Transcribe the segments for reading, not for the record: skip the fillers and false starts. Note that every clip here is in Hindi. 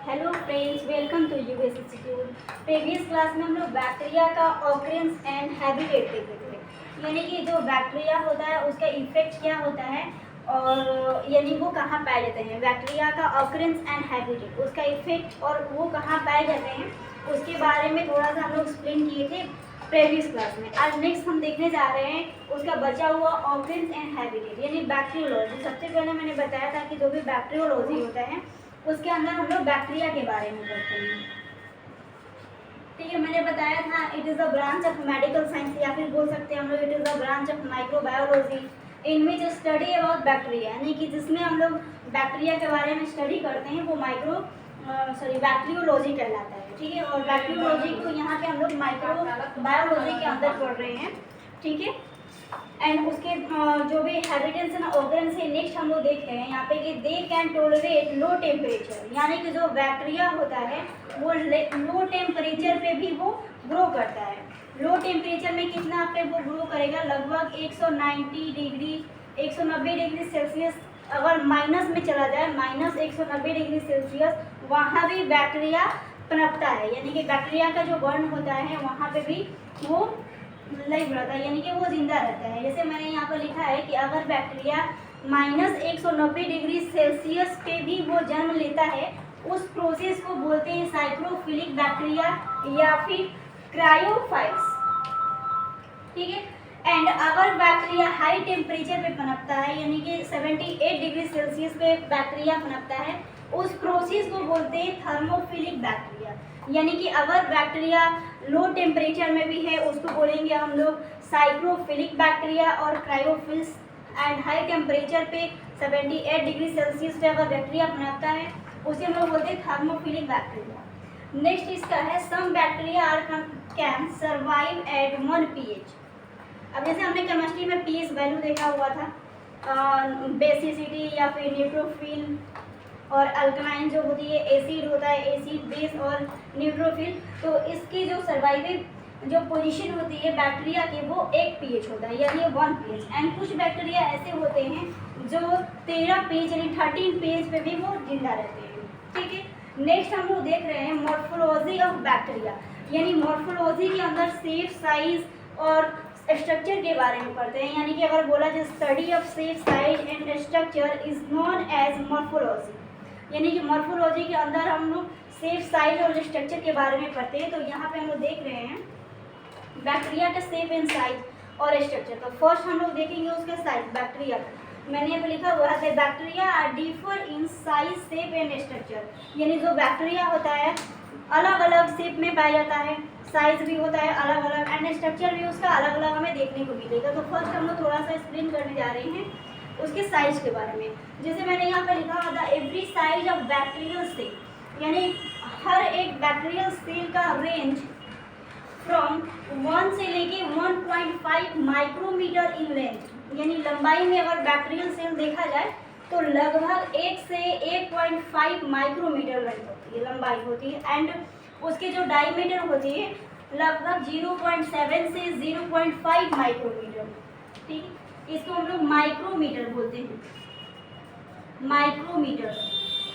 Hello friends, welcome to US institute. Previous class में हम लोग बैक्टीरिया का ऑकरेंस एंड हैबिटेट देखे थे, यानी कि जो बैक्टीरिया होता है उसका इफेक्ट क्या होता है और यानी वो कहाँ पाए जाते हैं। बैक्टीरिया का ऑकरेंस एंड हैबिटेट, उसका इफेक्ट और वो कहाँ पाए जाते हैं उसके बारे में थोड़ा सा हम लोग एक्सप्लेन किए थे प्रीवियस क्लास में। आज नेक्स्ट हम देखने जा रहे हैं उसका बचा हुआ ऑकरेंस एंड हैबिटेट यानी बैक्टीरियोलॉजी। सबसे पहले मैंने बताया था कि जो भी बैक्टीरियोलॉजी होता है उसके अंदर हम लोग बैक्टीरिया के बारे में पढ़ते हैं। ठीक है, मैंने बताया था it is a branch of medical science, या फिर बोल सकते हैं हम लोग it is a branch of microbiology in which study about bacteria, यानी कि जिसमें हम लोग बैक्टीरिया के बारे में स्टडी करते हैं वो बैक्टीरियोलॉजी कहलाता है। ठीक है, और बैक्टीरियोलॉजी को यहाँ पे हम लोग माइक्रोबायोलॉजी के अंदर पढ़ रहे हैं। ठीक है, एंड उसके जो भी हैबिटेट्स एंड ऑर्गन्स है नेक्स्ट हम लोग देख रहे हैं यहाँ पे कि they can tolerate low temperature, यानी कि जो बैक्टीरिया होता है वो लो टेम्परेचर पे भी वो ग्रो करता है। लो टेम्परेचर में कितना पे वो ग्रो करेगा, लगभग 190 डिग्री 190 डिग्री सेल्सियस। अगर माइनस में चला जाए -190 डिग्री सेल्सियस, वहाँ भी बैक्टीरिया पनपता है, यानी कि बैक्टीरिया का जो बर्न होता है वहाँ पे भी वो लाइव रहता है, यानी कि वो जिंदा रहता है। जैसे मैंने यहाँ पर लिखा है कि अगर बैक्टीरिया -190 डिग्री सेल्सियस पे भी वो जन्म लेता है, उस प्रोसेस को बोलते हैं साइक्रोफिलिक बैक्टीरिया या फिर क्रायोफाइट्स। ठीक है, एंड अगर बैक्टीरिया हाई टेम्परेचर पे पनपता है, यानी कि 78 डिग्री सेल्सियस पे बैक्टीरिया पनपता है, उस प्रोसेस को बोलते हैं थर्मोफिलिक बैक्टीरिया। यानी कि अगर बैक्टीरिया लो टेम्परेचर में भी है उसको बोलेंगे हम लोग साइक्रोफिलिक बैक्टीरिया, और क्रायोफिल्स एंड हाई टेम्परेचर पे 78 डिग्री सेल्सियस पे अगर बैक्टीरिया पनपता है उसे हम लोग बोलते हैं थर्मोफिलिक बैक्टीरिया। नेक्स्ट इसका है some bacteria are can survive at 1 pH। अब जैसे हमने केमिस्ट्री में pH वैल्यू देखा हुआ था, बेसिसिटी या फिर न्यूट्रोफिल, और अल्कलाइन जो होती है एसिड होता है, एसिड बेस और न्यूट्रोफिल। तो इसकी जो सर्वाइवल जो पोजीशन होती है बैक्टीरिया की वो 1 pH होता है, यानी 1 pH। एंड कुछ बैक्टीरिया ऐसे होते हैं जो 13 pH यानी 13 pH पे भी वो जिंदा रहते हैं। ठीक है, नेक्स्ट हम लोग देख रहे हैं मॉर्फोलॉजी ऑफ बैक्टीरिया, यानी मॉर्फोलॉजी के अंदर शेप, साइज और स्ट्रक्चर के बारे में पढ़ते हैं। यानी कि अगर बोला जाए study of shape, size and structure is known as morphology, यानी कि मॉर्फोलॉजी के अंदर हम लोग शेप, साइज और स्ट्रक्चर के बारे में पढ़ते हैं। तो यहाँ पे हम लोग देख रहे हैं बैक्टीरिया का शेप एंड साइज और स्ट्रक्चर। तो फर्स्ट हम लोग देखेंगे उसका साइज बैक्टीरिया का। मैंने यहाँ पे लिखा हुआ है bacteria are differ in size, shape and structure, यानी जो बैक्टीरिया होता है अलग अलग शेप में पाया जाता है, साइज भी होता है अलग अलग, एंड स्ट्रक्चर भी उसका अलग अलग हमें देखने को मिलेगा। तो फर्स्ट हम लोग थोड़ा सा एक्सप्लेन करने जा रहे हैं उसके साइज के बारे में। जैसे मैंने यहाँ पे लिखा हुआ था every size of bacterial cell, यानी हर एक बैक्टीरियल सेल का रेंज फ्रॉम 1 से लेके 1.5 माइक्रोमीटर इन लेंथ, यानी लंबाई में अगर बैक्टीरियल सेल देखा जाए तो लगभग 1 से 1.5 माइक्रोमीटर लेंथ होती है, लंबाई होती है। एंड उसकी जो डायमीटर होती है लगभग 0.7 से 0.5 माइक्रोमीटर। ठीक है, इसको हम लोग माइक्रोमीटर बोलते हैं। माइक्रोमीटर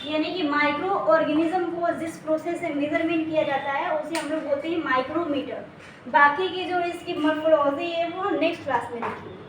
यानी कि माइक्रो ऑर्गेनिज्म को जिस प्रोसेस से मेजरमेंट किया जाता है उसे हम लोग बोलते हैं माइक्रोमीटर। बाकी की जो इसकी मॉर्फोलॉजी है वो नेक्स्ट क्लास में देखेंगे।